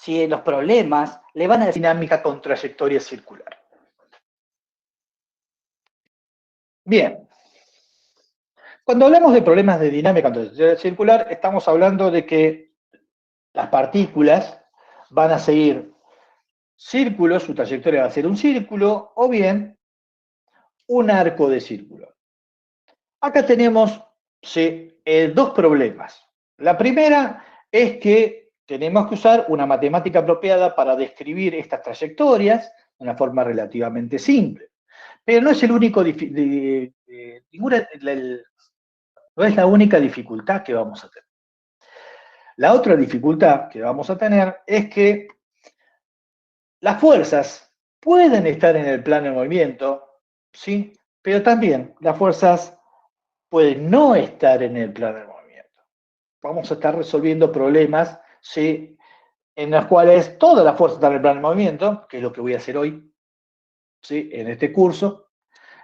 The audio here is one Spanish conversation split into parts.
si los problemas le van a decir dinámica con trayectoria circular. Bien. Cuando hablamos de problemas de dinámica con trayectoria circular, estamos hablando de que las partículas van a seguir círculos, su trayectoria va a ser un círculo, o bien un arco de círculo. Acá tenemos dos problemas. La primera es que tenemos que usar una matemática apropiada para describir estas trayectorias de una forma relativamente simple. Pero no es el único, no es la única dificultad que vamos a tener. La otra dificultad que vamos a tener es que las fuerzas pueden estar en el plano de movimiento, ¿sí? Pero también las fuerzas pueden no estar en el plano de movimiento. Vamos a estar resolviendo problemas, ¿sí?, en los cuales toda la fuerza está en el plano de movimiento, que es lo que voy a hacer hoy, ¿sí?, en este curso,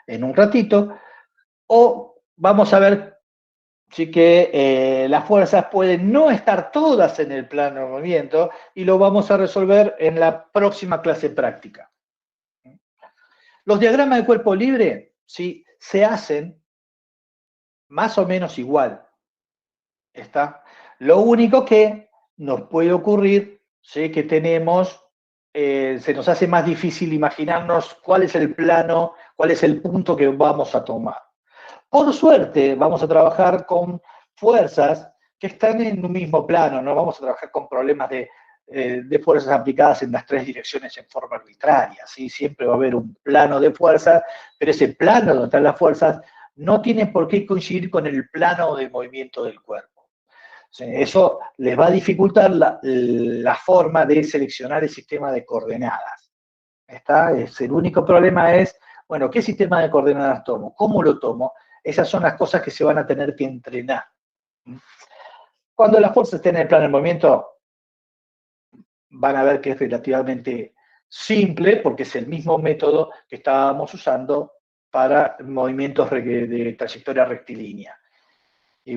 en un ratito, o vamos a ver sí que las fuerzas pueden no estar todas en el plano de movimiento y lo vamos a resolver en la próxima clase práctica. Los diagramas de cuerpo libre, ¿sí?, se hacen más o menos igual. ¿Está? Lo único que nos puede ocurrir, ¿sí?, que tenemos, se nos hace más difícil imaginarnos cuál es el plano, cuál es el punto que vamos a tomar. Por suerte, vamos a trabajar con fuerzas que están en un mismo plano, no vamos a trabajar con problemas de fuerzas aplicadas en las tres direcciones en forma arbitraria, ¿sí? Siempre va a haber un plano de fuerzas, pero ese plano donde están las fuerzas no tiene por qué coincidir con el plano de movimiento del cuerpo. ¿Sí? Eso les va a dificultar la forma de seleccionar el sistema de coordenadas. El único problema es, bueno, ¿qué sistema de coordenadas tomo? ¿Cómo lo tomo? Esas son las cosas que se van a tener que entrenar. Cuando las fuerzas estén en el plano de movimiento, van a ver que es relativamente simple, porque es el mismo método que estábamos usando para movimientos de trayectoria rectilínea.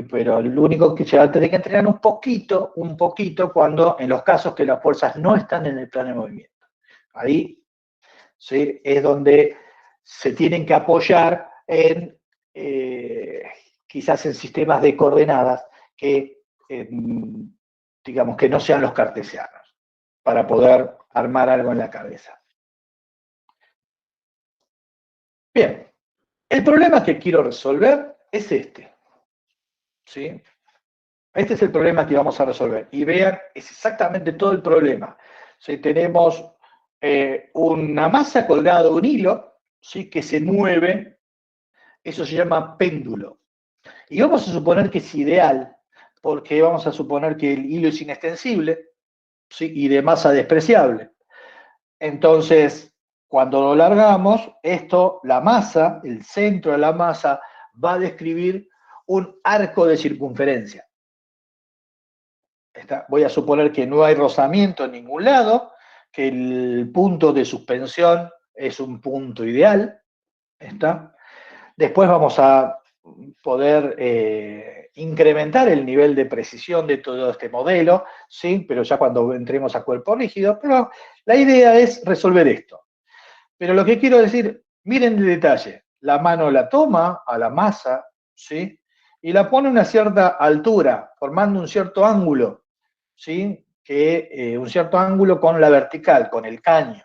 Pero lo único que se va a tener que entrenar un poquito, cuando en los casos que las fuerzas no están en el plano de movimiento. Ahí, ¿sí?, es donde se tienen que apoyar en quizás en sistemas de coordenadas que, digamos, que no sean los cartesianos, para poder armar algo en la cabeza. Bien, el problema que quiero resolver es este, ¿sí? Este es el problema que vamos a resolver. Y vean, es exactamente todo el problema. ¿Sí? Tenemos una masa colgada de un hilo, ¿sí?, que se mueve. Eso se llama péndulo. Y vamos a suponer que es ideal, porque vamos a suponer que el hilo es inextensible, ¿sí?, y de masa despreciable. Entonces, cuando lo largamos, la masa, el centro de la masa, va a describir un arco de circunferencia. Voy a suponer que no hay rozamiento en ningún lado, que el punto de suspensión es un punto ideal. Después vamos a poder incrementar el nivel de precisión de todo este modelo, ¿sí?, pero ya cuando entremos a cuerpo rígido. Pero la idea es resolver esto. Pero lo que quiero decir, miren el detalle. La mano la toma a la masa, ¿sí?, y la pone a una cierta altura, formando un cierto ángulo, ¿sí?, un cierto ángulo con la vertical, con el caño,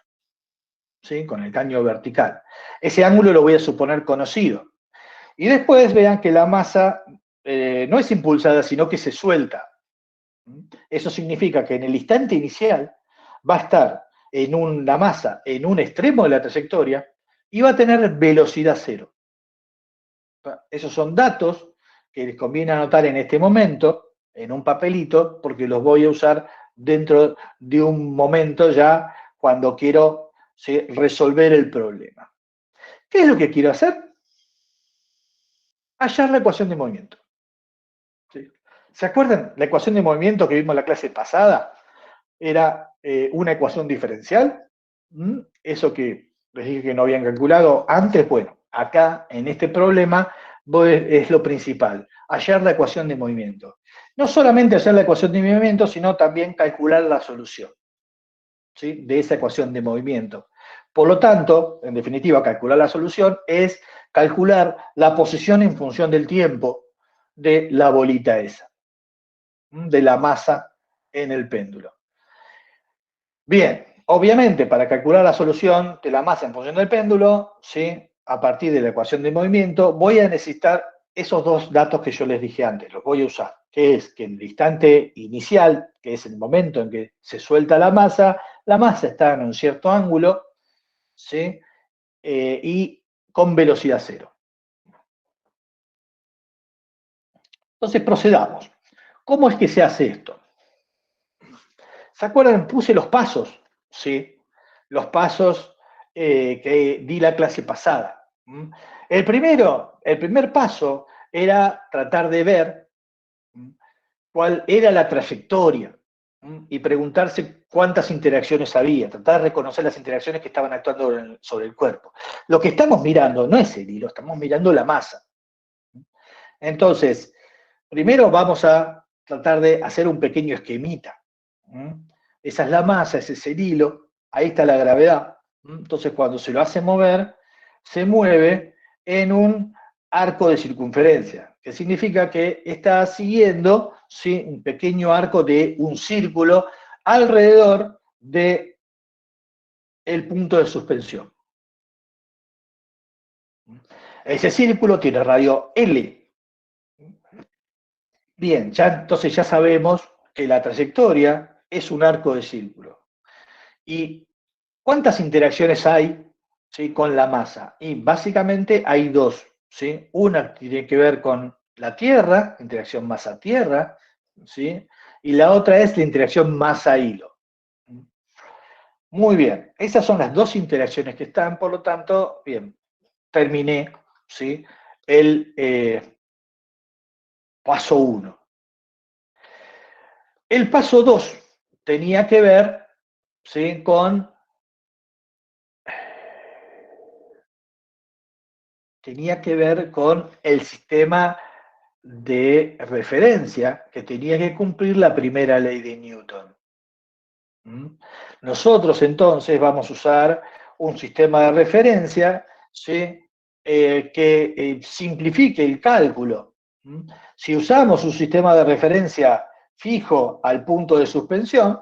¿sí?, con el caño vertical. Ese ángulo lo voy a suponer conocido. Y después vean que la masa no es impulsada, sino que se suelta. Eso significa que en el instante inicial va a estar la masa en un extremo de la trayectoria y va a tener velocidad cero. Esos son datos que les conviene anotar en este momento, en un papelito, porque los voy a usar dentro de un momento ya cuando quiero, ¿sí?, resolver el problema. ¿Qué es lo que quiero hacer? Hallar la ecuación de movimiento. ¿Sí? ¿Se acuerdan? La ecuación de movimiento que vimos en la clase pasada era una ecuación diferencial. Eso que les dije que no habían calculado antes, bueno, acá en este problema es lo principal, hallar la ecuación de movimiento. No solamente hallar la ecuación de movimiento, sino también calcular la solución. ¿sí?, de esa ecuación de movimiento. Por lo tanto, en definitiva, calcular la solución es calcular la posición en función del tiempo de la bolita esa, de la masa en el péndulo. Bien, obviamente para calcular la solución de la masa en función del péndulo, ¿sí?, a partir de la ecuación de movimiento, voy a necesitar esos dos datos que yo les dije antes, los voy a usar, que es que en el instante inicial, que es el momento en que se suelta la masa está en un cierto ángulo, ¿sí?, y con velocidad cero. Entonces procedamos. ¿Cómo es que se hace esto? ¿Se acuerdan? Puse los pasos, ¿sí? Los pasos que di la clase pasada. El primer paso era tratar de ver cuál era la trayectoria y preguntarse cuántas interacciones había, tratar de reconocer las interacciones que estaban actuando sobre el cuerpo. Lo que estamos mirando no es el hilo, estamos mirando la masa. Entonces, primero vamos a tratar de hacer un pequeño esquemita. Esa es la masa, ese es el hilo, ahí está la gravedad. Entonces, cuando se lo hace mover, se mueve en un arco de circunferencia, que significa que está siguiendo, ¿sí?, un pequeño arco de un círculo alrededor del punto de suspensión. Ese círculo tiene radio L. Bien, entonces ya sabemos que la trayectoria es un arco de círculo. ¿Y cuántas interacciones hay, ¿sí?, con la masa? Y básicamente hay dos, ¿sí? Una tiene que ver con la Tierra, interacción masa-Tierra, ¿sí?, y la otra es la interacción masa-hilo. Muy bien, esas son las dos interacciones que están, por lo tanto, bien, terminé, ¿sí?, el paso 1. El paso 2 tenía que ver, ¿sí?, con el sistema de referencia que tenía que cumplir la primera ley de Newton. Nosotros entonces vamos a usar un sistema de referencia, ¿sí?, que simplifique el cálculo. Si usamos un sistema de referencia fijo al punto de suspensión,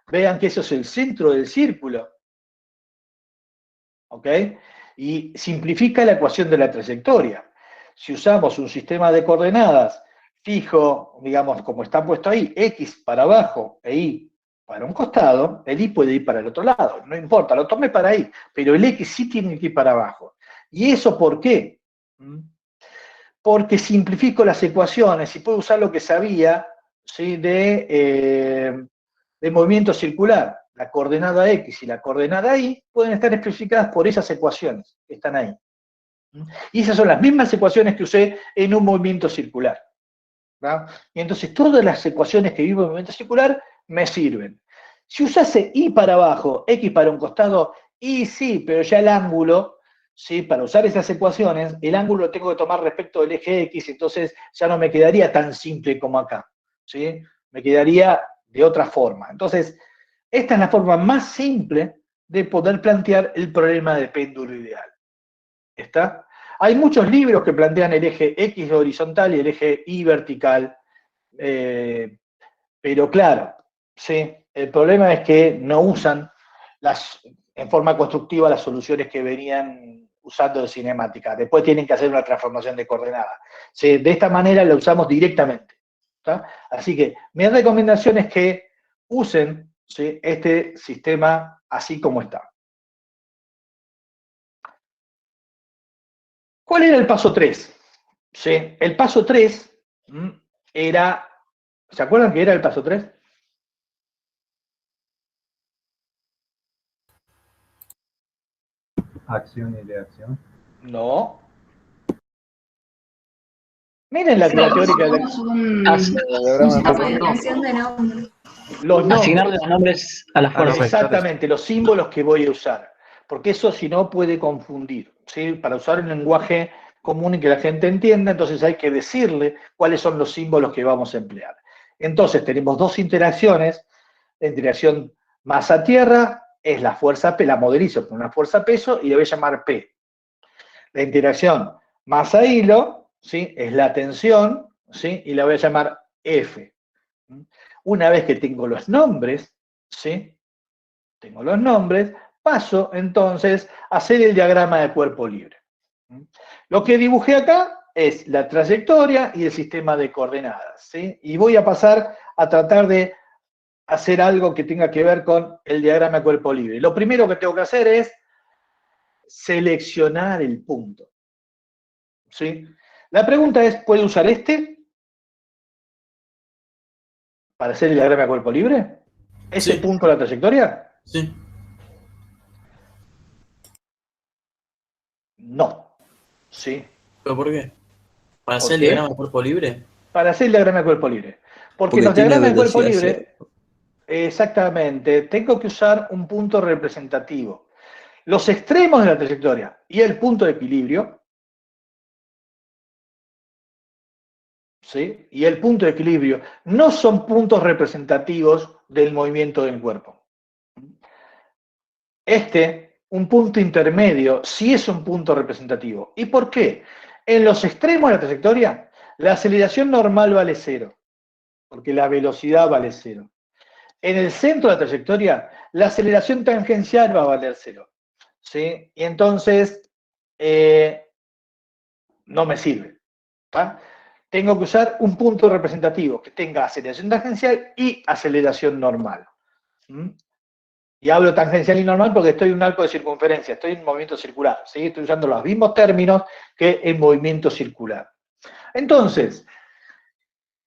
vean que eso es el centro del círculo, ¿ok? Y simplifica la ecuación de la trayectoria. Si usamos un sistema de coordenadas fijo, digamos, como está puesto ahí, X para abajo e Y para un costado, el Y puede ir para el otro lado, no importa, lo tomé para ahí, pero el X sí tiene que ir para abajo. ¿Y eso por qué? Porque simplifico las ecuaciones y puedo usar lo que sabía, ¿sí?, de movimiento circular. La coordenada X y la coordenada Y pueden estar especificadas por esas ecuaciones que están ahí. Y esas son las mismas ecuaciones que usé en un movimiento circular. ¿verdad? Y entonces todas las ecuaciones que vivo en movimiento circular me sirven. Si usase Y para abajo, X para un costado, Y sí, pero ya el ángulo, ¿sí?, para usar esas ecuaciones, el ángulo lo tengo que tomar respecto del eje X, entonces ya no me quedaría tan simple como acá, ¿sí? Me quedaría de otra forma. Entonces, esta es la forma más simple de poder plantear el problema de péndulo ideal. ¿Está? Hay muchos libros que plantean el eje X horizontal y el eje Y vertical, pero claro, ¿sí?, el problema es que no usan en forma constructiva las soluciones que venían usando de cinemática. Después tienen que hacer una transformación de coordenadas. ¿Sí? De esta manera la usamos directamente. ¿Está? Así que mi recomendación es que usen, ¿sí?, este sistema así como está. ¿Cuál era el paso 3? ¿Sí? El paso 3 era, ¿se acuerdan que era el paso 3? Acción y reacción. No. Miren la teórica de Combinación de nombres. los nombres. Asignarle los nombres a las fuerzas. Exactamente, los símbolos que voy a usar. Porque eso si no puede confundir. ¿Sí? Para usar un lenguaje común y que la gente entienda, entonces hay que decirle cuáles son los símbolos que vamos a emplear. Entonces tenemos dos interacciones La interacción masa-tierra es la fuerza P, la modelizo con una fuerza peso y le voy a llamar P. La interacción masa-hilo, ¿sí? Es la tensión, ¿sí? Y la voy a llamar F. Una vez que tengo los nombres, ¿sí? Tengo los nombres, paso entonces a hacer el diagrama de cuerpo libre. Lo que dibujé acá es la trayectoria y el sistema de coordenadas, ¿sí? Y voy a pasar a tratar de hacer algo que tenga que ver con el diagrama de cuerpo libre. Lo primero que tengo que hacer es seleccionar el punto, ¿sí? La pregunta es, ¿puedo usar este para hacer el diagrama de cuerpo libre? ¿Ese Sí, punto de la trayectoria? sí. No, ¿sí? ¿Pero por qué? ¿Para ¿Por hacer el diagrama qué? de cuerpo libre? Para hacer el diagrama de cuerpo libre. Porque Porque los tiene diagramas de cuerpo velocidad cero. libre, exactamente, tengo que usar un punto representativo. Los extremos de la trayectoria y el punto de equilibrio, ¿sí? Y el punto de equilibrio no son puntos representativos del movimiento del cuerpo. Un punto intermedio, sí es un punto representativo. ¿Y por qué? En los extremos de la trayectoria, la aceleración normal vale cero, porque la velocidad vale cero. En el centro de la trayectoria, la aceleración tangencial va a valer cero, ¿sí? Y entonces, no me sirve, ¿tá? Tengo que usar un punto representativo que tenga aceleración tangencial y aceleración normal. ¿Mm? Y hablo tangencial y normal porque estoy en un arco de circunferencia, estoy en movimiento circular, ¿sí? Estoy usando los mismos términos que en movimiento circular. Entonces,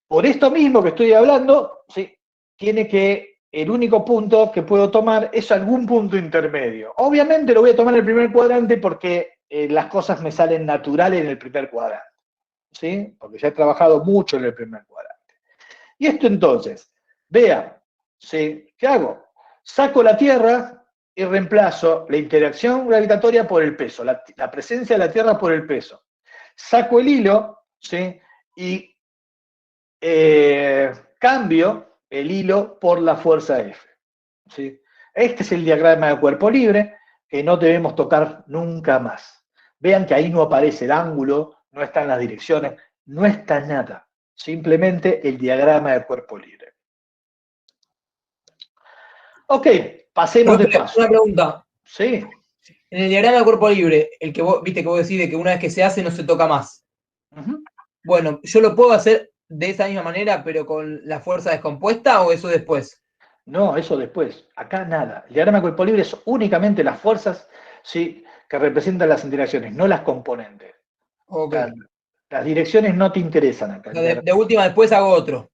por esto mismo que estoy hablando, ¿sí? El único punto que puedo tomar es algún punto intermedio. Obviamente lo voy a tomar en el primer cuadrante porque las cosas me salen naturales en el primer cuadrante, ¿sí? Porque ya he trabajado mucho en el primer cuadrante. Y esto entonces, vean, ¿sí? ¿Qué hago? Saco la Tierra y reemplazo la interacción gravitatoria por el peso, la presencia de la Tierra por el peso. Saco el hilo, ¿sí? Y cambio el hilo por la fuerza F, ¿sí? Este es el diagrama de cuerpo libre que no debemos tocar nunca más. Vean que ahí no aparece el ángulo, no están las direcciones, no está nada. Simplemente el diagrama de cuerpo libre. Ok, pasemos de Profe, paso. una pregunta. Sí. En el diagrama de cuerpo libre, el que vos, viste que vos decís de que una vez que se hace no se toca más. Uh-huh. Bueno, ¿yo lo puedo hacer de esa misma manera, pero con la fuerza descompuesta o eso después? No, eso después. Acá nada. El diagrama de cuerpo libre es únicamente las fuerzas, ¿sí? Que representan las interacciones, no las componentes. Ok. Las direcciones no te interesan acá. De última, después hago otro.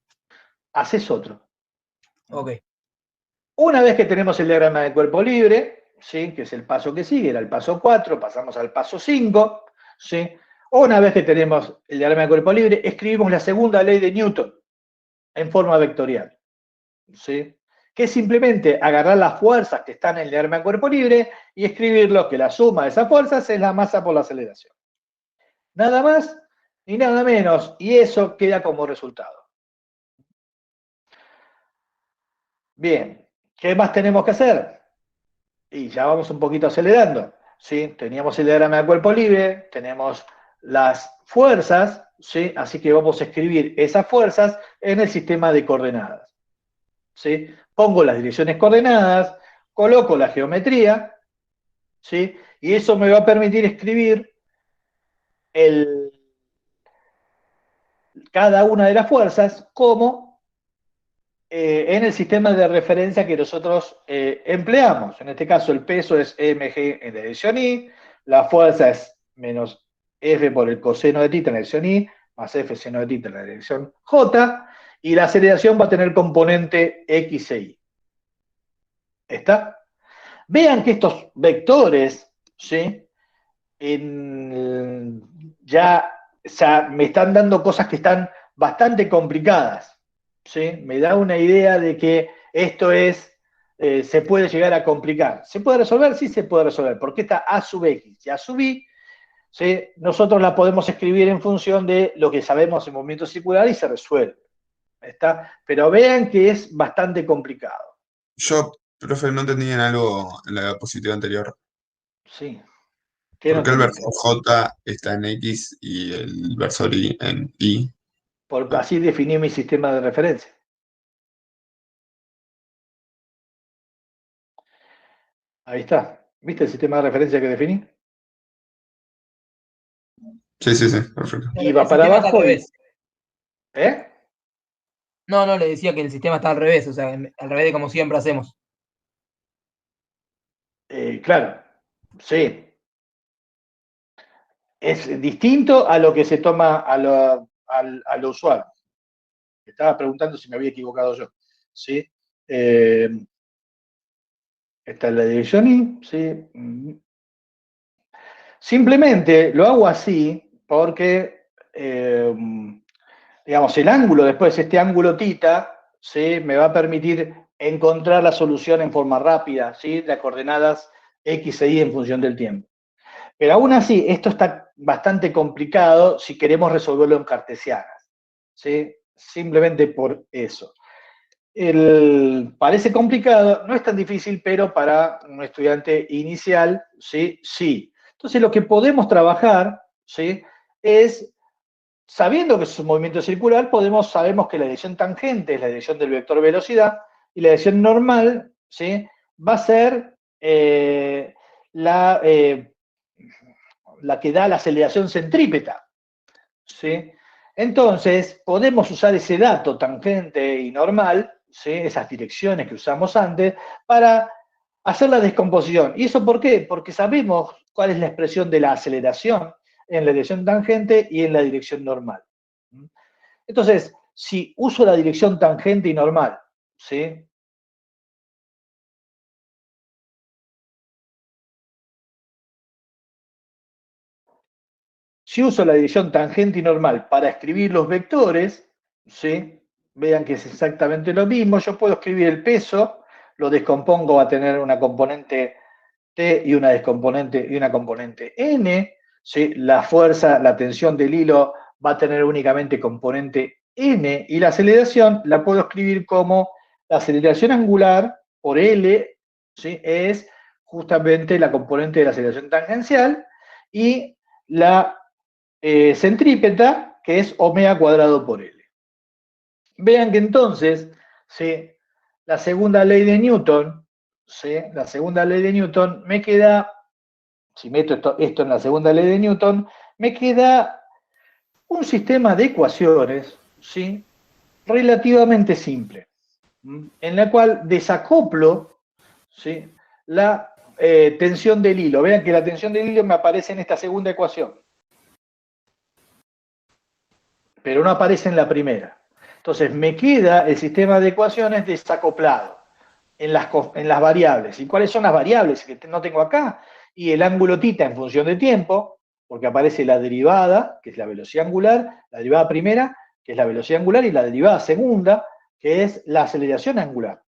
Haces otro. Ok. Una vez que tenemos el diagrama de cuerpo libre, ¿sí? Que es el paso que sigue, era el paso 4, pasamos al paso 5, ¿sí? Una vez que tenemos el diagrama de cuerpo libre, escribimos la segunda ley de Newton en forma vectorial, ¿sí? Que es simplemente agarrar las fuerzas que están en el diagrama de cuerpo libre y escribirlo que la suma de esas fuerzas es la masa por la aceleración. Nada más y nada menos, y eso queda como resultado. Bien, ¿qué más tenemos que hacer? Y ya vamos un poquito acelerando, ¿sí? Teníamos el diagrama de cuerpo libre, tenemos las fuerzas, ¿sí? Así que vamos a escribir esas fuerzas en el sistema de coordenadas, ¿sí? Pongo las direcciones coordenadas, coloco la geometría, ¿sí? Y eso me va a permitir escribir cada una de las fuerzas como en el sistema de referencia que nosotros empleamos. En este caso el peso es mg en la dirección y, la fuerza es menos F por el coseno de tita en la dirección y, más F seno de tita en la dirección J, y la aceleración va a tener componente X e Y. ¿Está? Vean que estos vectores, ¿sí? Ya me están dando cosas que están bastante complicadas, ¿sí? Me da una idea de que esto se puede llegar a complicar. ¿Se puede resolver? Sí se puede resolver, porque esta A sub X y A sub Y, ¿sí? Nosotros la podemos escribir en función de lo que sabemos en movimiento circular y se resuelve, ¿está? Pero vean que es bastante complicado. Yo, profe, no entendí en algo en la diapositiva anterior. Sí. ¿Qué no ¿Por qué el entendiste? versor J está en X y el versor Y en Y? Porque así definí mi sistema de referencia. Ahí está. ¿Viste el sistema de referencia que definí? Sí, sí, sí, perfecto. Y El va para sistema está al abajo y... revés. ¿Eh? No, le decía que el sistema está al revés, o sea, al revés de como siempre hacemos. Claro, sí. Es distinto a lo que se toma a lo usual. Estaba preguntando si me había equivocado yo. ¿Sí? Esta es la dirección Y. ¿Sí? Simplemente lo hago así porque, digamos, el ángulo, después este ángulo tita, ¿sí? Me va a permitir encontrar la solución en forma rápida, ¿sí? Las coordenadas X e Y en función del tiempo. Pero aún así, esto está bastante complicado si queremos resolverlo en cartesianas, ¿sí? Simplemente por eso. Parece complicado, no es tan difícil, pero para un estudiante inicial, ¿sí? Sí. Entonces, lo que podemos trabajar, ¿sí? Es, sabiendo que es un movimiento circular, sabemos que la dirección tangente es la dirección del vector velocidad y la dirección normal, ¿sí? Va a ser la que da la aceleración centrípeta, ¿sí? Entonces, podemos usar ese dato tangente y normal, ¿sí? Esas direcciones que usamos antes, para hacer la descomposición. ¿Y eso por qué? Porque sabemos cuál es la expresión de la aceleración en la dirección tangente y en la dirección normal. Entonces, si uso la dirección tangente y normal, ¿sí? Si uso la dirección tangente y normal para escribir los vectores, ¿sí? Vean que es exactamente lo mismo. Yo puedo escribir el peso, lo descompongo a tener una componente T y una componente N. ¿Sí? La fuerza, la tensión del hilo va a tener únicamente componente N y la aceleración la puedo escribir como la aceleración angular por L, ¿sí? Es justamente la componente de la aceleración tangencial y la centrípeta, que es omega cuadrado por L. Vean que entonces, ¿sí? La segunda ley de Newton, ¿sí? La segunda ley de Newton me queda, si meto esto en la segunda ley de Newton, me queda un sistema de ecuaciones, ¿sí? Relativamente simple, en la cual desacoplo, ¿sí? La tensión del hilo. Vean que la tensión del hilo me aparece en esta segunda ecuación, pero no aparece en la primera. Entonces me queda el sistema de ecuaciones desacoplado en las variables. ¿Y cuáles son las variables que no tengo acá? Y el ángulo tita en función de tiempo, porque aparece la derivada, que es la velocidad angular, la derivada primera, que es la velocidad angular, y la derivada segunda, que es la aceleración angular.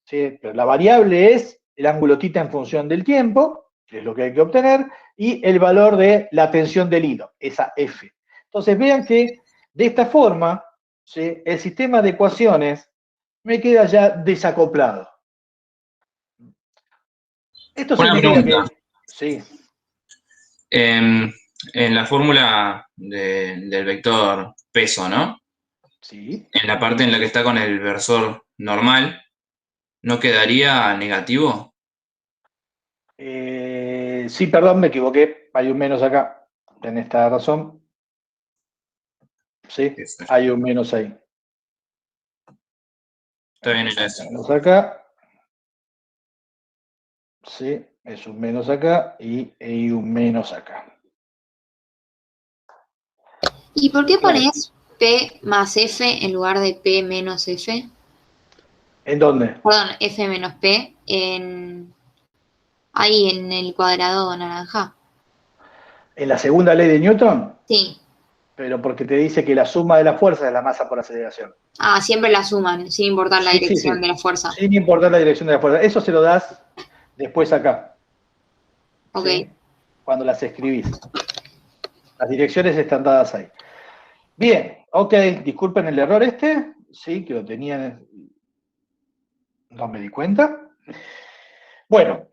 ¿Sí? Pero la variable es el ángulo tita en función del tiempo, que es lo que hay que obtener, y el valor de la tensión del hilo, esa F. Entonces vean que de esta forma, ¿sí? El sistema de ecuaciones me queda ya desacoplado. Esto Una significa pregunta. que, sí, En la fórmula del vector peso, ¿no? sí, En la parte en la que está con el versor normal, ¿no quedaría negativo? sí, perdón, me equivoqué, hay un menos acá, tenés esta razón, sí, Eso. hay un menos ahí. Está bien, era eso. Menos acá, sí, es un menos acá y hay un menos acá. ¿Y por qué Claro. pones P más F en lugar de P menos F? ¿En dónde? Perdón, F menos P ahí en el cuadrado naranja. ¿En la segunda ley de Newton? Sí. Pero porque te dice que la suma de la fuerza es la masa por aceleración. Ah, siempre la suman, sin importar la Sí, sí, dirección sí. de la fuerza. Sin importar la dirección de la fuerza. Eso se lo das después acá. Ok. ¿Sí? Cuando las escribís. Las direcciones están dadas ahí. Bien, ok, disculpen el error este, sí, que lo tenían. No me di cuenta. Bueno,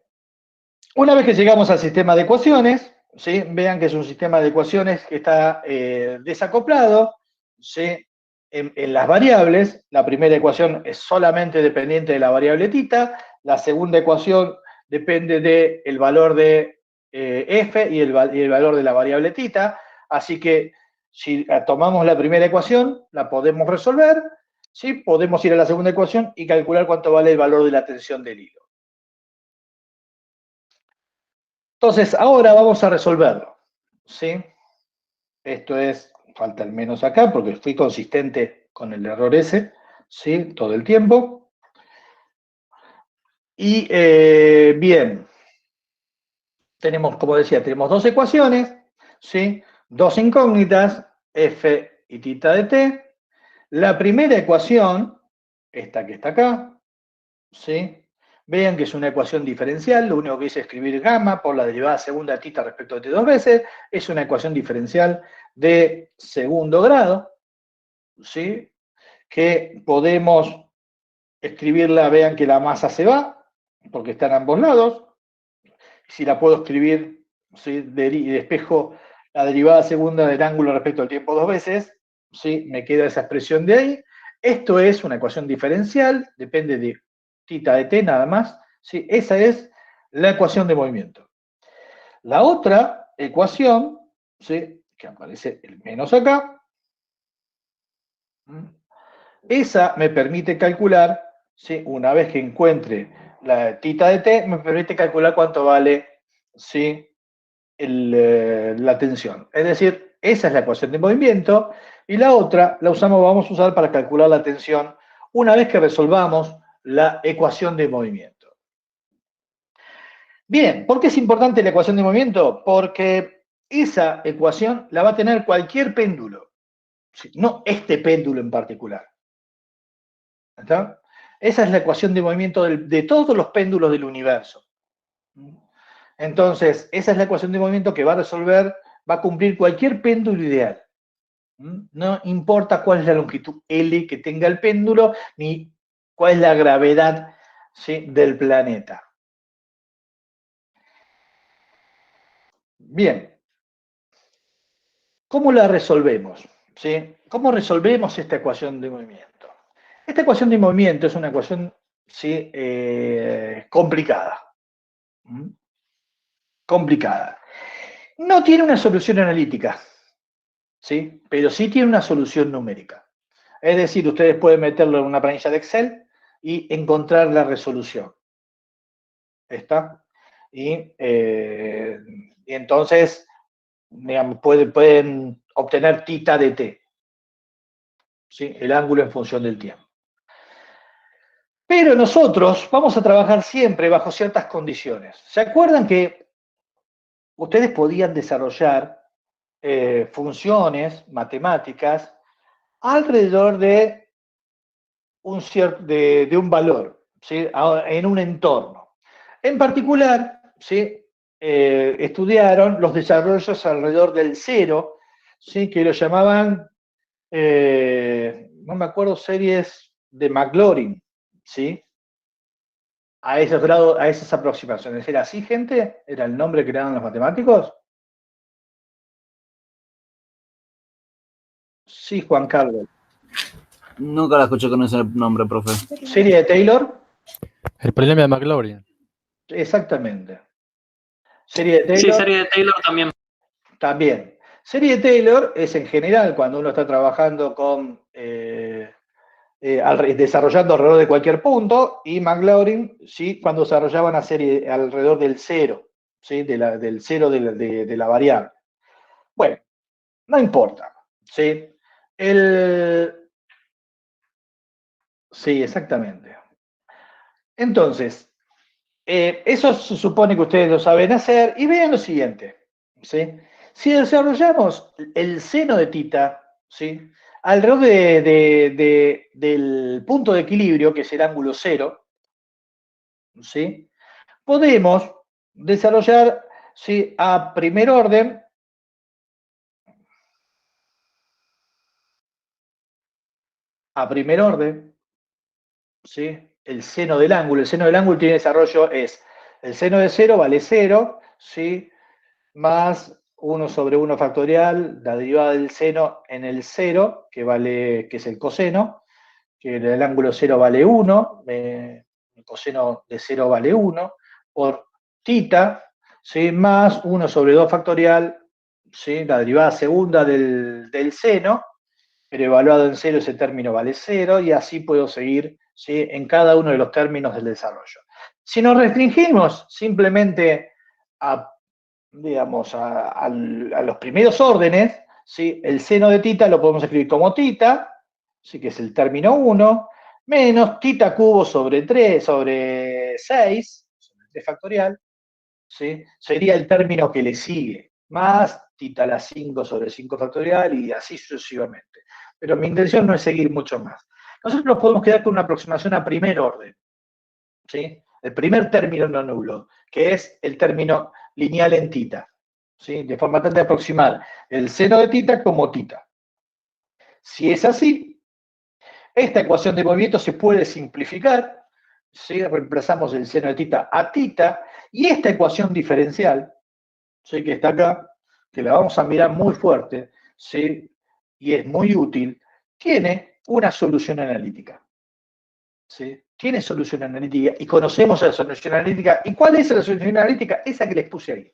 una vez que llegamos al sistema de ecuaciones, ¿sí? Vean que es un sistema de ecuaciones que está desacoplado, ¿sí? En las variables. La primera ecuación es solamente dependiente de la variable tita, la segunda ecuación depende del valor de f y el valor de la variable tita, así que si tomamos la primera ecuación, la podemos resolver, ¿sí? Podemos ir a la segunda ecuación y calcular cuánto vale el valor de la tensión del hilo. Entonces, ahora vamos a resolverlo, ¿sí? Esto es, falta el menos acá porque fui consistente con el error ese, ¿sí? Todo el tiempo. Y bien, tenemos, como decía, tenemos dos ecuaciones, ¿sí? Dos incógnitas, f y tita de t. La primera ecuación, esta que está acá, ¿sí? Vean que es una ecuación diferencial, lo único que hice es escribir gamma por la derivada segunda de tita respecto de t dos veces, es una ecuación diferencial de segundo grado, ¿sí? Que podemos escribirla, vean que la masa se va, porque está en ambos lados, si la puedo escribir, ¿sí? Despejo la derivada segunda del ángulo respecto al tiempo dos veces, ¿sí? Me queda esa expresión de ahí. Esto es una ecuación diferencial, depende de tita de t nada más, ¿sí? Esa es la ecuación de movimiento. La otra ecuación, ¿sí? Que aparece el menos acá, esa me permite calcular, ¿sí? Una vez que encuentre la tita de t, me permite calcular cuánto vale, ¿sí? La tensión. Es decir, esa es la ecuación de movimiento y la otra la vamos a usar para calcular la tensión una vez que resolvamos la ecuación de movimiento. Bien, ¿por qué es importante la ecuación de movimiento? Porque esa ecuación la va a tener cualquier péndulo, no este péndulo en particular. ¿Está? Esa es la ecuación de movimiento de todos los péndulos del universo. Entonces, esa es la ecuación de movimiento que va a resolver, va a cumplir cualquier péndulo ideal. No importa cuál es la longitud L que tenga el péndulo, ni cuál es la gravedad, ¿sí? Del planeta. Bien. ¿Cómo la resolvemos? ¿Sí? ¿Cómo resolvemos esta ecuación de movimiento? Esta ecuación de movimiento es una ecuación, ¿sí? Complicada. Complicada. No tiene una solución analítica, ¿sí? Pero sí tiene una solución numérica. Es decir, ustedes pueden meterlo en una planilla de Excel y encontrar la resolución. ¿Está? Y entonces, digamos, pueden obtener tita de t, ¿sí? El ángulo en función del tiempo. Pero nosotros vamos a trabajar siempre bajo ciertas condiciones. ¿Se acuerdan que ustedes podían desarrollar funciones matemáticas alrededor de un valor, ¿sí? En un entorno? En particular, ¿sí? Estudiaron los desarrollos alrededor del cero, ¿sí? Que lo llamaban, no me acuerdo, series de Maclaurin, ¿sí? A esos grados, a esas aproximaciones. ¿Era así, gente? ¿Era el nombre que le daban los matemáticos? Sí, Juan Carlos. Nunca la escuché con ese nombre, profe. ¿Serie de Taylor? El problema de McLaurin. Exactamente. Serie de Taylor. Sí, serie de Taylor también. También. Serie de Taylor es en general cuando uno está trabajando con desarrollando alrededor de cualquier punto, y Maclaurin, ¿sí? Cuando desarrollaba una serie alrededor del cero, ¿sí? Del cero de la variable. Bueno, no importa, ¿sí? Sí, exactamente. Entonces, eso se supone que ustedes lo saben hacer, y vean lo siguiente, ¿sí? Si desarrollamos el seno de tita, ¿sí? Alrededor del punto de equilibrio, que es el ángulo cero, ¿sí? Podemos desarrollar, ¿sí? A primer orden, ¿sí? el seno del ángulo. El seno del ángulo tiene desarrollo, es el seno de 0 vale 0, ¿sí? Más 1 sobre 1 factorial, la derivada del seno en el 0, que es el coseno, que el ángulo 0 vale 1, el coseno de 0 vale 1, por tita, ¿sí? Más 1 sobre 2 factorial, ¿sí? La derivada segunda del seno, pero evaluado en 0 ese término vale 0, y así puedo seguir, ¿sí? En cada uno de los términos del desarrollo. Si nos restringimos simplemente a, digamos, a los primeros órdenes, ¿sí? El seno de tita lo podemos escribir como tita, ¿sí? Que es el término 1, menos tita cubo sobre 3, sobre 6, sobre 3 factorial, ¿sí? Sería el término que le sigue, más tita a la 5 sobre 5 factorial y así sucesivamente. Pero mi intención no es seguir mucho más. Nosotros nos podemos quedar con una aproximación a primer orden, ¿sí? El primer término no nulo, que es el término lineal en tita, ¿sí? De forma tal de aproximar el seno de tita como tita. Si es así, esta ecuación de movimiento se puede simplificar, ¿sí? Reemplazamos el seno de tita a tita, y esta ecuación diferencial, ¿sí? Que está acá, que la vamos a mirar muy fuerte, ¿sí? Y es muy útil, tiene una solución analítica, ¿sí? Tiene solución analítica y conocemos la solución analítica. ¿Y cuál es la solución analítica? Esa que les puse ahí.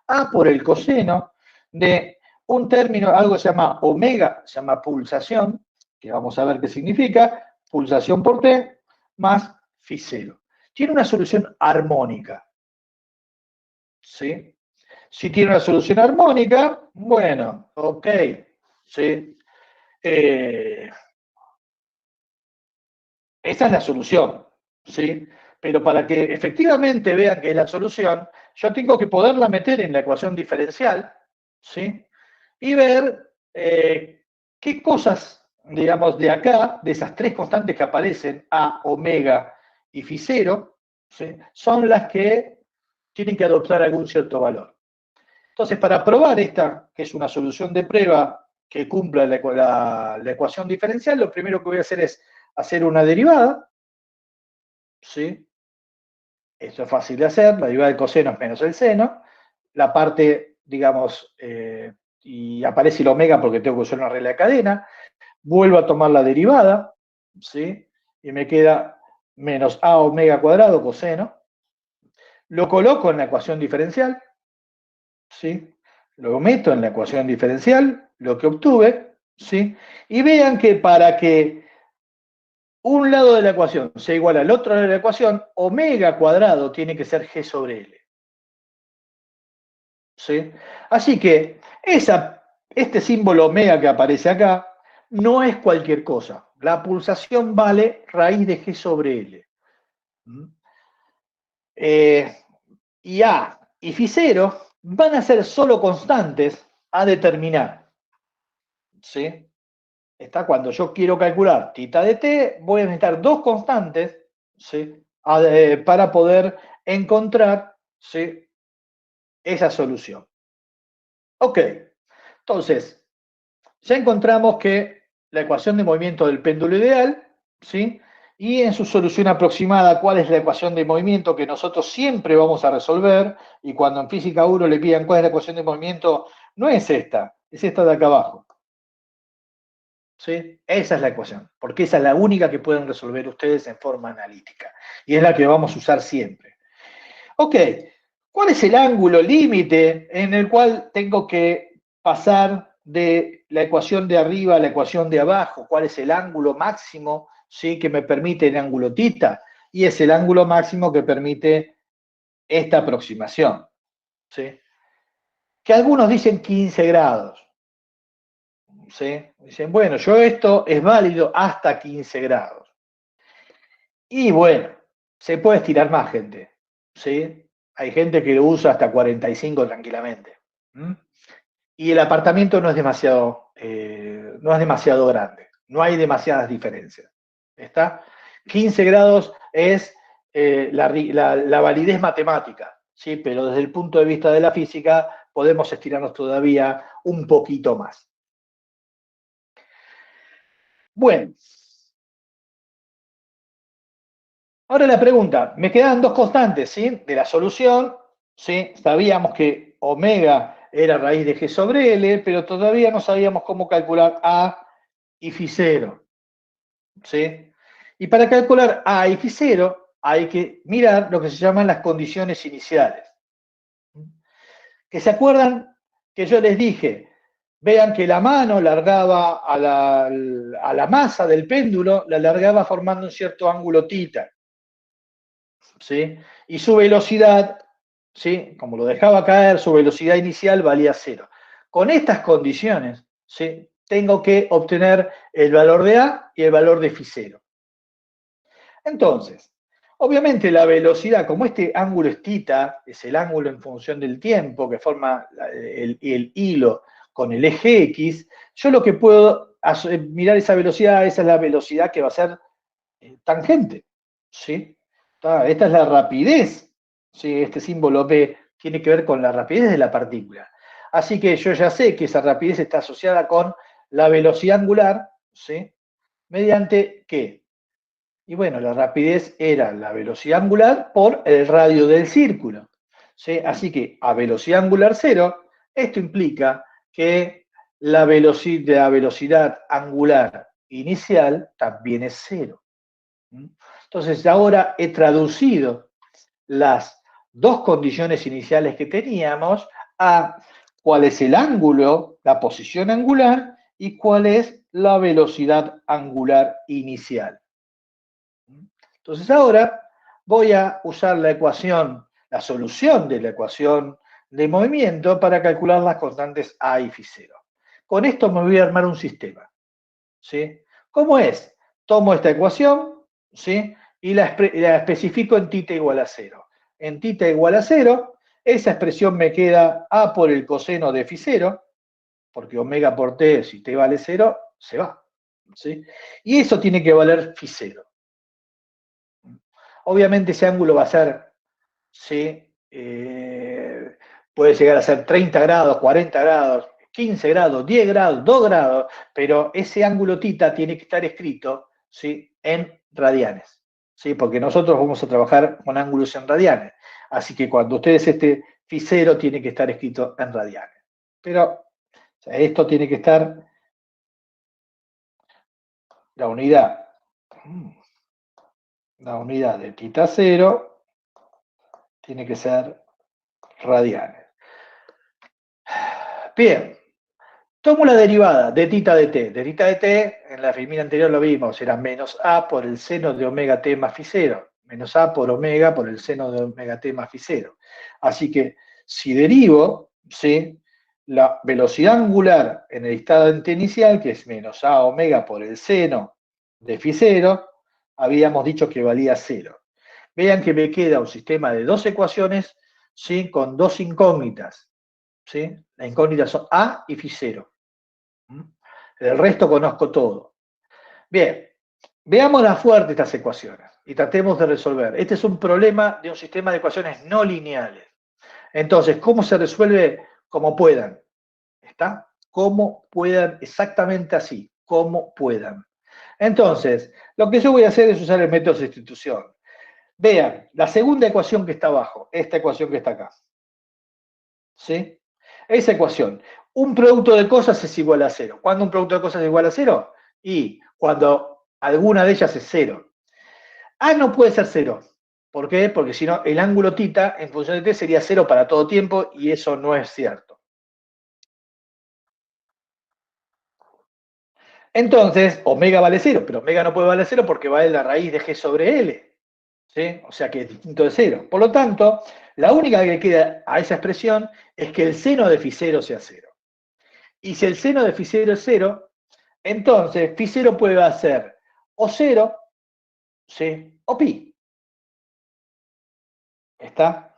A por el coseno de un término, algo que se llama omega, se llama pulsación, que vamos a ver qué significa, pulsación por T, más phi 0. Tiene una solución armónica, ¿sí? Si tiene una solución armónica, bueno, ok, ¿sí? Esa es la solución, ¿sí? Pero para que efectivamente vean que es la solución, yo tengo que poderla meter en la ecuación diferencial, ¿sí? Y ver qué cosas, digamos, de acá, de esas tres constantes que aparecen, A, omega y phi 0, ¿sí? Son las que tienen que adoptar algún cierto valor. Entonces, para probar esta, que es una solución de prueba que cumpla la ecuación diferencial, lo primero que voy a hacer es hacer una derivada, ¿sí? Eso es fácil de hacer, la derivada del coseno es menos el seno, la parte, digamos, y aparece el omega porque tengo que usar una regla de cadena, vuelvo a tomar la derivada, ¿sí? Y me queda menos a omega cuadrado coseno, lo coloco en la ecuación diferencial, ¿sí? Lo meto en la ecuación diferencial, lo que obtuve, ¿sí? Y vean que para que un lado de la ecuación sea igual al otro lado de la ecuación, omega cuadrado tiene que ser g sobre L. ¿Sí? Así que este símbolo omega que aparece acá no es cualquier cosa. La pulsación vale raíz de g sobre L. Y A y phi 0 van a ser solo constantes a determinar. ¿Sí? Está cuando yo quiero calcular tita de t, voy a necesitar dos constantes, ¿sí? Para poder encontrar, ¿sí? Esa solución. Ok, entonces, ya encontramos que la ecuación de movimiento del péndulo ideal, ¿sí? Y en su solución aproximada, ¿cuál es la ecuación de movimiento que nosotros siempre vamos a resolver? Y cuando en física 1 le pidan cuál es la ecuación de movimiento, no es esta, es esta de acá abajo. ¿Sí? Esa es la ecuación, porque esa es la única que pueden resolver ustedes en forma analítica. Y es la que vamos a usar siempre. Ok, ¿cuál es el ángulo límite en el cual tengo que pasar de la ecuación de arriba a la ecuación de abajo? ¿Cuál es el ángulo máximo, ¿sí? Que me permite el ángulo tita? Y es el ángulo máximo que permite esta aproximación, ¿sí? Que algunos dicen 15 grados. ¿Sí? Dicen, bueno, yo esto es válido hasta 15 grados. Y bueno, se puede estirar más, gente. ¿Sí? Hay gente que lo usa hasta 45 tranquilamente. Y el apartamento no es demasiado grande. No hay demasiadas diferencias. ¿Está? 15 grados es la validez matemática, ¿sí? Pero desde el punto de vista de la física podemos estirarnos todavía un poquito más. Bueno, Ahora la pregunta, me quedan dos constantes, ¿sí? De la solución, ¿sí? Sabíamos que omega era raíz de G sobre L, pero todavía no sabíamos cómo calcular A y phi 0, ¿sí? Y para calcular A y phi 0 hay que mirar lo que se llaman las condiciones iniciales. Que se acuerdan que yo les dije, vean que la mano largaba a la masa del péndulo, la largaba formando un cierto ángulo θ, ¿sí? Y su velocidad, ¿sí? Como lo dejaba caer, su velocidad inicial valía 0. Con estas condiciones, ¿sí? Tengo que obtener el valor de A y el valor de phi 0. Entonces, obviamente la velocidad, como este ángulo es θ, es el ángulo en función del tiempo que forma el hilo con el eje X, yo lo que puedo mirar esa velocidad, esa es la velocidad que va a ser tangente, ¿sí? Esta es la rapidez, ¿sí? Este símbolo P tiene que ver con la rapidez de la partícula. Así que yo ya sé que esa rapidez está asociada con la velocidad angular, ¿sí? ¿Mediante qué? Y bueno, la rapidez era la velocidad angular por el radio del círculo, ¿sí? Así que a velocidad angular 0, esto implica que la velocidad angular inicial también es 0. Entonces ahora he traducido las dos condiciones iniciales que teníamos a cuál es el ángulo, la posición angular y cuál es la velocidad angular inicial. Entonces ahora voy a usar la ecuación, la solución de la ecuación de movimiento para calcular las constantes A y phi 0. Con esto me voy a armar un sistema, ¿sí? ¿Cómo es? Tomo esta ecuación, ¿sí? Y la especifico en θ igual a 0. En θ igual a 0, esa expresión me queda A por el coseno de phi 0, porque omega por t, si t vale 0, se va, ¿sí? Y eso tiene que valer phi 0. Obviamente ese ángulo va a ser, ¿sí? Puede llegar a ser 30 grados, 40 grados, 15 grados, 10 grados, 2 grados, pero ese ángulo θ tiene que estar escrito, ¿sí? En radianes, ¿sí? Porque nosotros vamos a trabajar con ángulos en radianes. Así que cuando ustedes phi 0 tiene que estar escrito en radianes. Pero o sea, esto tiene que estar, la unidad de θ 0 tiene que ser radianes. Bien, tomo la derivada de θ de t. De θ de t, en la filmina anterior lo vimos, era menos a por el seno de omega t más phi 0. Menos a por omega por el seno de omega t más phi 0. Así que si derivo, ¿sí? La velocidad angular en el instante inicial, que es menos a omega por el seno de phi 0, habíamos dicho que valía 0. Vean que me queda un sistema de dos ecuaciones, ¿sí? Con dos incógnitas, ¿sí? Las incógnitas son A y phi 0. El resto conozco todo. Bien, veamos la fuerte de estas ecuaciones y tratemos de resolver. Este es un problema de un sistema de ecuaciones no lineales. Entonces, ¿cómo se resuelve? Como puedan. ¿Está? Como puedan, exactamente así, como puedan. Entonces, lo que yo voy a hacer es usar el método de sustitución. Vean, la segunda ecuación que está abajo, esta ecuación que está acá. ¿Sí? Esa ecuación. Un producto de cosas es igual a 0. ¿Cuándo un producto de cosas es igual a 0? Y cuando alguna de ellas es 0. A no puede ser 0. ¿Por qué? Porque si no, el ángulo θ en función de t sería 0 para todo tiempo y eso no es cierto. Entonces, omega vale 0, pero omega no puede valer 0 porque vale la raíz de g sobre L. ¿Sí? O sea que es distinto de 0. Por lo tanto, la única que queda a esa expresión es que el seno de phi 0 sea 0. Y si el seno de phi 0 es 0, entonces phi 0 puede ser o 0, ¿sí? O pi. ¿Está?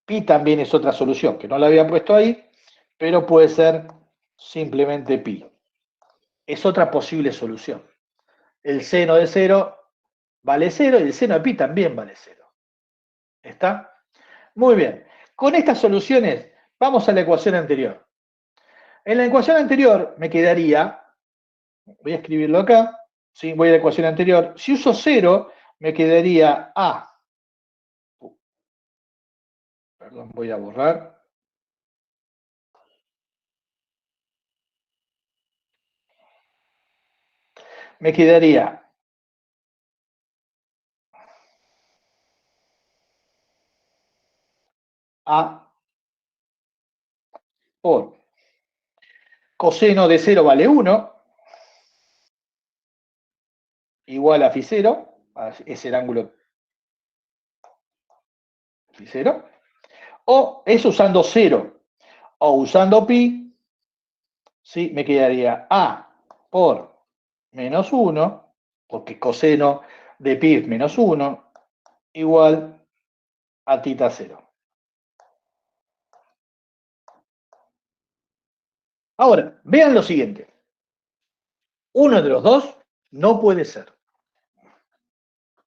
Pi también es otra solución, que no la había puesto ahí, pero puede ser simplemente pi. Es otra posible solución. El seno de 0 vale 0 y el seno de pi también vale 0. ¿Está? Muy bien. Con estas soluciones, vamos a la ecuación anterior. En la ecuación anterior me quedaría, voy a escribirlo acá, ¿sí? Voy a la ecuación anterior. Si uso 0, me quedaría A. Perdón, voy a borrar. Me quedaría A por coseno de 0 vale 1, igual a φ0, es el ángulo φ0, o es usando 0 o usando pi, ¿sí? Me quedaría A por menos 1, porque coseno de pi es menos 1, igual a tita 0. Ahora, vean lo siguiente. Uno de los dos no puede ser.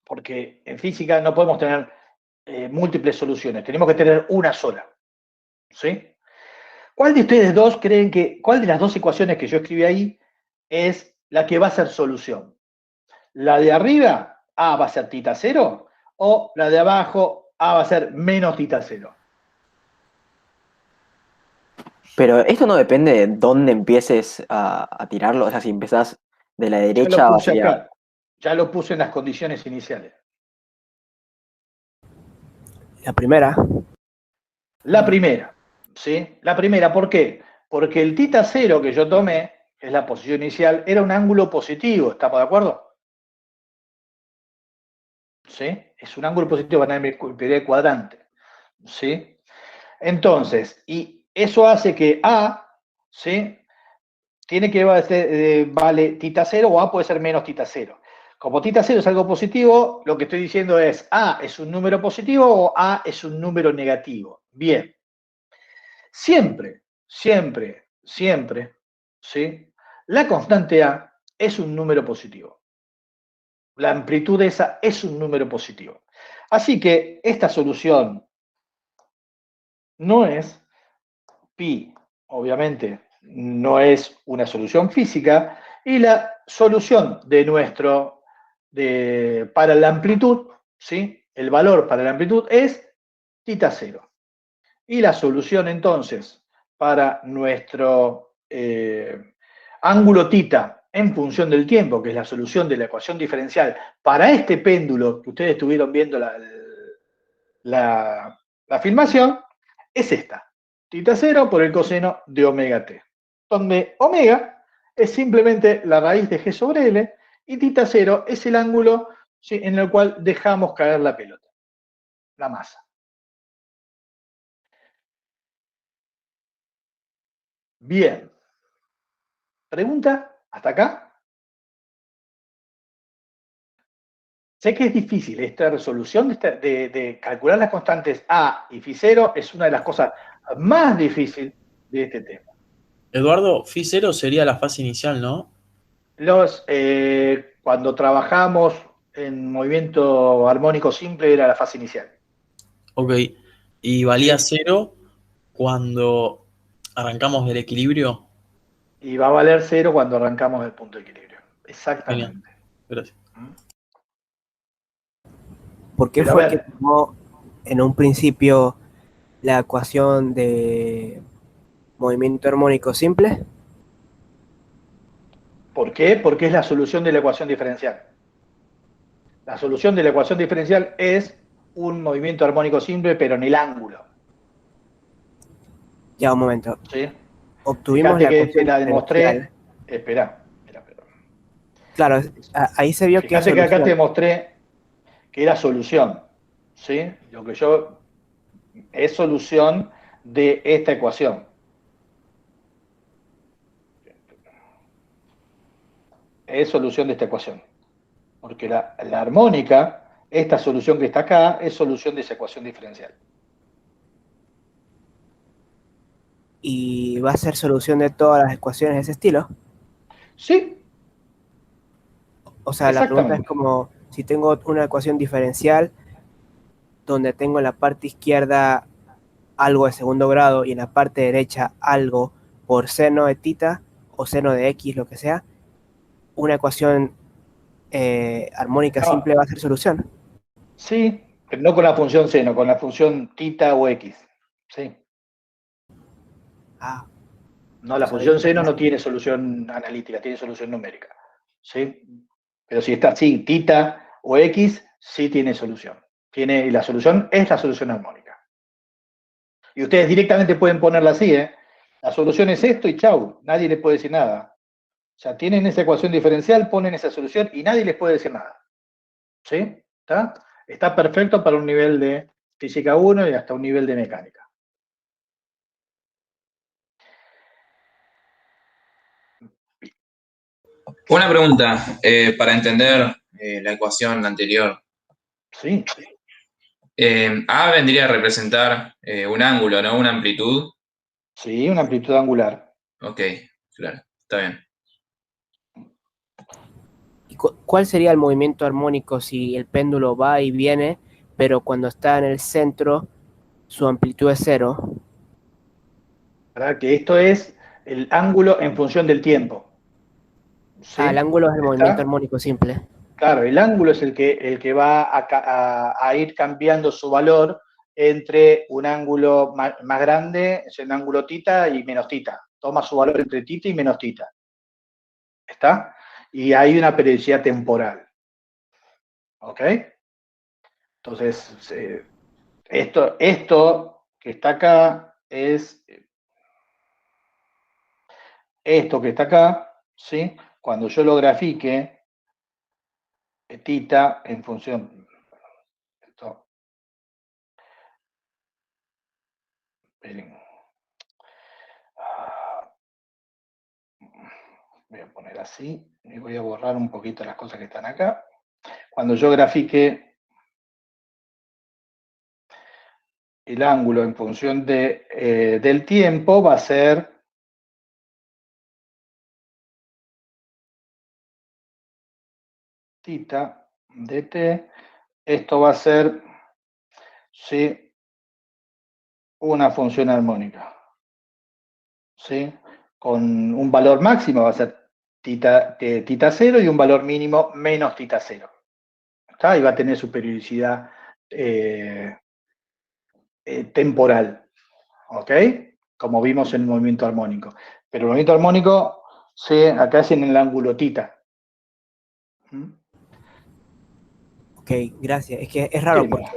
Porque en física no podemos tener múltiples soluciones, tenemos que tener una sola. ¿Sí? ¿Cuál de ustedes dos creen cuál de las dos ecuaciones que yo escribí ahí es la que va a ser solución? ¿La de arriba, A va a ser tita 0? ¿O la de abajo, A va a ser menos tita 0? Pero esto no depende de dónde empieces a tirarlo. O sea, si empezás de la Ya derecha lo puse hacia... acá, ya lo puse en las condiciones iniciales. La primera. La primera, ¿sí? La primera, ¿por qué? Porque el tita 0 que yo tomé, que es la posición inicial, era un ángulo positivo, ¿estamos de acuerdo? ¿Sí? Es un ángulo positivo para mi cuadrante, ¿sí? Entonces, y eso hace que A, ¿sí? Tiene que vale tita 0 o A puede ser menos tita 0. Como tita 0 es algo positivo, lo que estoy diciendo es A es un número positivo o A es un número negativo. Bien. Siempre, siempre, siempre, ¿sí? La constante A es un número positivo. La amplitud de esa es un número positivo. Así que esta solución no es pi, obviamente, no es una solución física, y la solución para la amplitud, ¿sí? El valor para la amplitud es tita 0. Y la solución entonces para nuestro ángulo tita en función del tiempo, que es la solución de la ecuación diferencial para este péndulo que ustedes estuvieron viendo la filmación, es esta. Tita 0 por el coseno de omega t, donde omega es simplemente la raíz de g sobre l y tita 0 es el ángulo, ¿sí?, en el cual dejamos caer la pelota, la masa. Bien. ¿Pregunta? ¿Hasta acá? Sé que es difícil esta resolución de calcular las constantes A y φ0, es una de las cosas más difíciles de este tema. Eduardo, φ0 sería la fase inicial, ¿no? Cuando trabajamos en movimiento armónico simple era la fase inicial. Ok, y valía 0 cuando arrancamos del equilibrio. Y va a valer 0 cuando arrancamos del punto de equilibrio. Exactamente. Genial. Gracias. ¿Por qué Pero a fue ver. que tomó en un principio la ecuación de movimiento armónico simple? ¿Por qué? Porque es la solución de la ecuación diferencial. La solución de la ecuación diferencial es un movimiento armónico simple, pero en el ángulo. Ya, un momento. ¿Sí? Obtuvimos Fíjate la que ecuación te la diferencial. demostré. Espera. Claro, ahí se vio que es Fíjate que acá solución. te demostré que era solución. ¿Sí? Lo que yo es solución de esta ecuación. Es solución de esta ecuación. Porque la armónica, esta solución que está acá, es solución de esa ecuación diferencial. ¿Y va a ser solución de todas las ecuaciones de ese estilo? Sí. O sea, la pregunta es como, si tengo una ecuación diferencial donde tengo en la parte izquierda algo de segundo grado y en la parte derecha algo por seno de tita o seno de x, lo que sea, una ecuación armónica No. simple va a ser solución. Sí, pero no con la función seno, con la función tita o x. Sí. Ah, No, la o sea, función seno no tiene solución analítica, tiene solución numérica. ¿Sí? Pero si está así, tita o x, sí tiene solución. Y la solución es la solución armónica. Y ustedes directamente pueden ponerla así, ¿eh? La solución es esto y chau, nadie les puede decir nada. O sea, tienen esa ecuación diferencial, ponen esa solución y nadie les puede decir nada. ¿Sí? ¿Está? Está perfecto para un nivel de física 1 y hasta un nivel de mecánica. Una pregunta para entender la ecuación anterior. Sí. A vendría a representar un ángulo, ¿no? Una amplitud. Sí, una amplitud angular. Ok, claro, está bien. ¿Y cuál sería el movimiento armónico si el péndulo va y viene, pero cuando está en el centro, su amplitud es 0? ¿Verdad? Que esto es el ángulo en función del tiempo. ¿Sí? El ángulo es el movimiento ¿Está? armónico simple. Claro, el ángulo es el que va a ir cambiando su valor entre un ángulo más grande, es el ángulo tita, y menos tita. Toma su valor entre tita y menos tita. ¿Está? Y hay una periodicidad temporal. ¿Ok? Entonces, esto que está acá es esto que está acá, ¿sí? Cuando yo lo grafique, tita en función. Esto, esperen. Voy a poner así y voy a borrar un poquito las cosas que están acá. Cuando yo grafique el ángulo en función del tiempo, va a ser tita de t. Esto va a ser, ¿sí?, una función armónica. ¿Sí? Con un valor máximo va a ser tita 0 y un valor mínimo menos tita 0. ¿Está? Y va a tener su periodicidad temporal. ¿Ok? Como vimos en el movimiento armónico. Pero el movimiento armónico, sí, acá es en el ángulo tita. ¿Mm? Ok, gracias. Es que es raro porque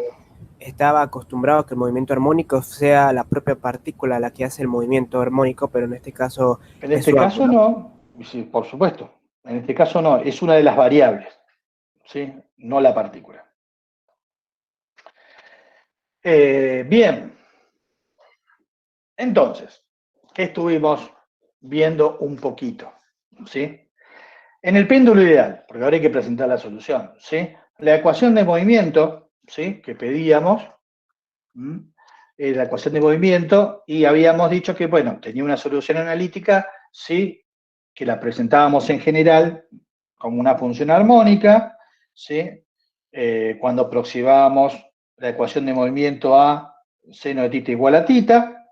estaba acostumbrado a que el movimiento armónico sea la propia partícula la que hace el movimiento armónico, pero en este caso En es este su caso ángulo. no, sí, por supuesto. En este caso no, es una de las variables, ¿sí? No la partícula. Bien. Entonces, ¿qué estuvimos viendo un poquito? ¿Sí? En el péndulo ideal, porque ahora hay que presentar la solución, ¿sí? La ecuación de movimiento, ¿sí?, que pedíamos, la ecuación de movimiento, y habíamos dicho que, bueno, tenía una solución analítica, ¿sí?, que la presentábamos en general como una función armónica, ¿sí?, cuando aproximábamos la ecuación de movimiento a seno de tita igual a tita.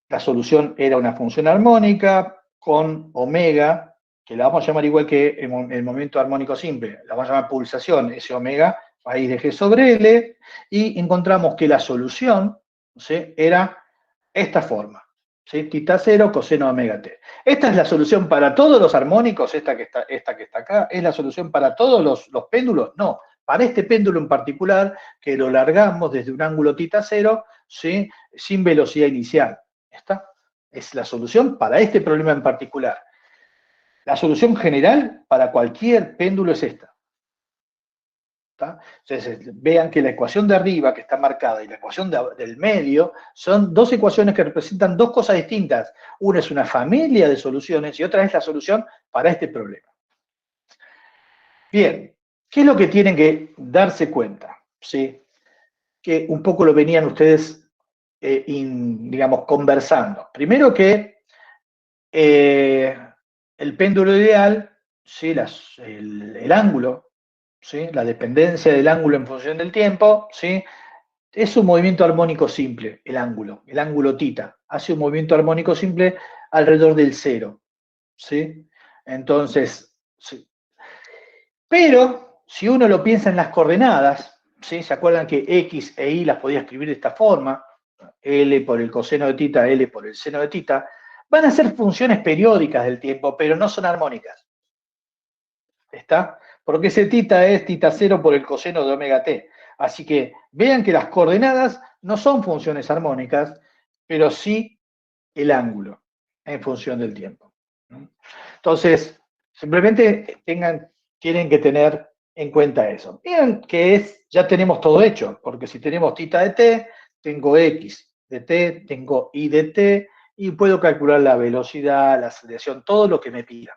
La solución era una función armónica con omega, que la vamos a llamar igual que el movimiento armónico simple, la vamos a llamar pulsación, ese omega raíz de G sobre L, y encontramos que la solución, ¿sí?, era esta forma, ¿sí?, tita 0 coseno de omega t. Esta es la solución para todos los armónicos, esta que está acá, ¿es la solución para todos los péndulos? No, para este péndulo en particular, que lo largamos desde un ángulo tita 0, ¿sí?, sin velocidad inicial. ¿Está? Es la solución para este problema en particular. La solución general para cualquier péndulo es esta. ¿Está? Entonces, vean que la ecuación de arriba, que está marcada, y la ecuación del medio, son dos ecuaciones que representan dos cosas distintas. Una es una familia de soluciones y otra es la solución para este problema. Bien, ¿qué es lo que tienen que darse cuenta? ¿Sí? Que un poco lo venían ustedes, digamos, conversando. Primero que el péndulo ideal, ¿sí?, el ángulo, ¿sí?, la dependencia del ángulo en función del tiempo, ¿sí?, es un movimiento armónico simple, el ángulo tita, hace un movimiento armónico simple alrededor del 0, ¿sí? Entonces, sí. Pero si uno lo piensa en las coordenadas, ¿sí? ¿Se acuerdan que X e Y las podía escribir de esta forma? L por el coseno de tita, L por el seno de tita. Van a ser funciones periódicas del tiempo, pero no son armónicas. ¿Está? Porque ese tita es tita 0 por el coseno de omega t. Así que vean que las coordenadas no son funciones armónicas, pero sí el ángulo en función del tiempo. Entonces, simplemente tienen que tener en cuenta eso. Vean que ya tenemos todo hecho, porque si tenemos tita de t, tengo x de t, tengo y de t, y puedo calcular la velocidad, la aceleración, todo lo que me pidan.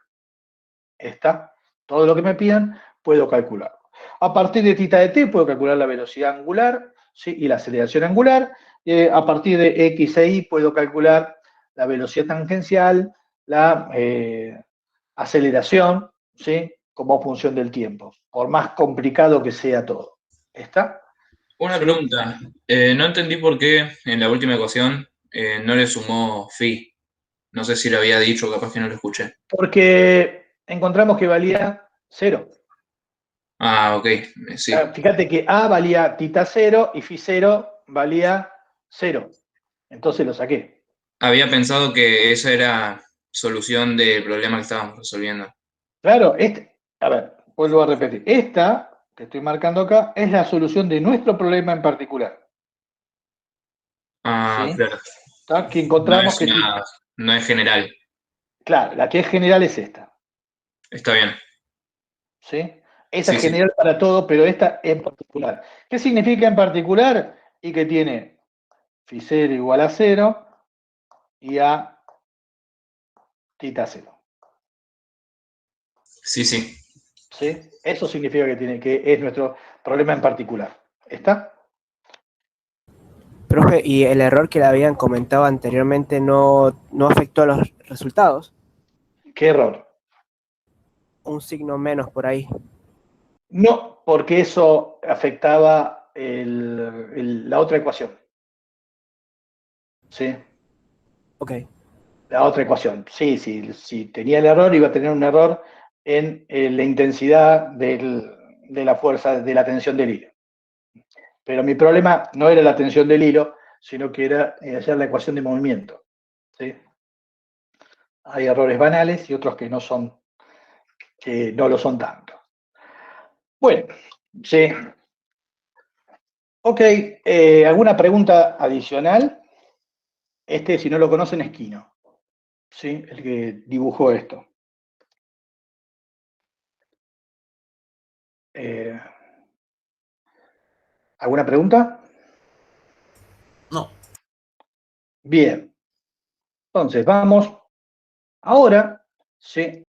¿Está? Todo lo que me pidan, puedo calcularlo. A partir de tita de t, puedo calcular la velocidad angular, ¿sí? Y la aceleración angular. A partir de x e y, puedo calcular la velocidad tangencial, la aceleración, ¿sí? Como función del tiempo, por más complicado que sea todo. ¿Está? Una pregunta. No entendí por qué en la última ecuación no le sumó phi. No sé si lo había dicho, capaz que no lo escuché. Porque encontramos que valía 0. Ah, ok, sí. Fíjate que A valía tita 0 y phi 0 valía 0. Entonces lo saqué. Había pensado que esa era solución del problema que estábamos resolviendo. Claro, a ver, vuelvo a repetir. Esta, que estoy marcando acá, es la solución de nuestro problema en particular. Ah, ¿Sí? claro. ¿Está? Que encontramos No es general. Claro, la que es general es esta. Está bien. ¿Sí? Esa Sí, es sí. general para todo, pero esta en particular. ¿Qué significa en particular? Y que tiene phi 0 igual a 0 y a tita 0. Sí, sí. ¿Sí? Eso significa que es nuestro problema en particular. ¿Está? Profe, ¿y el error que le habían comentado anteriormente no afectó a los resultados? ¿Qué error? Un signo menos por ahí. No, porque eso afectaba la otra ecuación. ¿Sí? Ok. La otra ecuación. Sí, si tenía el error, iba a tener un error en la intensidad de la fuerza, de la tensión del hilo. Pero mi problema no era la tensión del hilo, sino que era hacer la ecuación de movimiento. ¿Sí? Hay errores banales y otros que no lo son tanto. Bueno, sí. Ok, ¿alguna pregunta adicional? Si no lo conocen, es Quino, ¿sí? El que dibujó esto. ¿Alguna pregunta? No. Bien. Entonces, vamos ahora, ¿sí?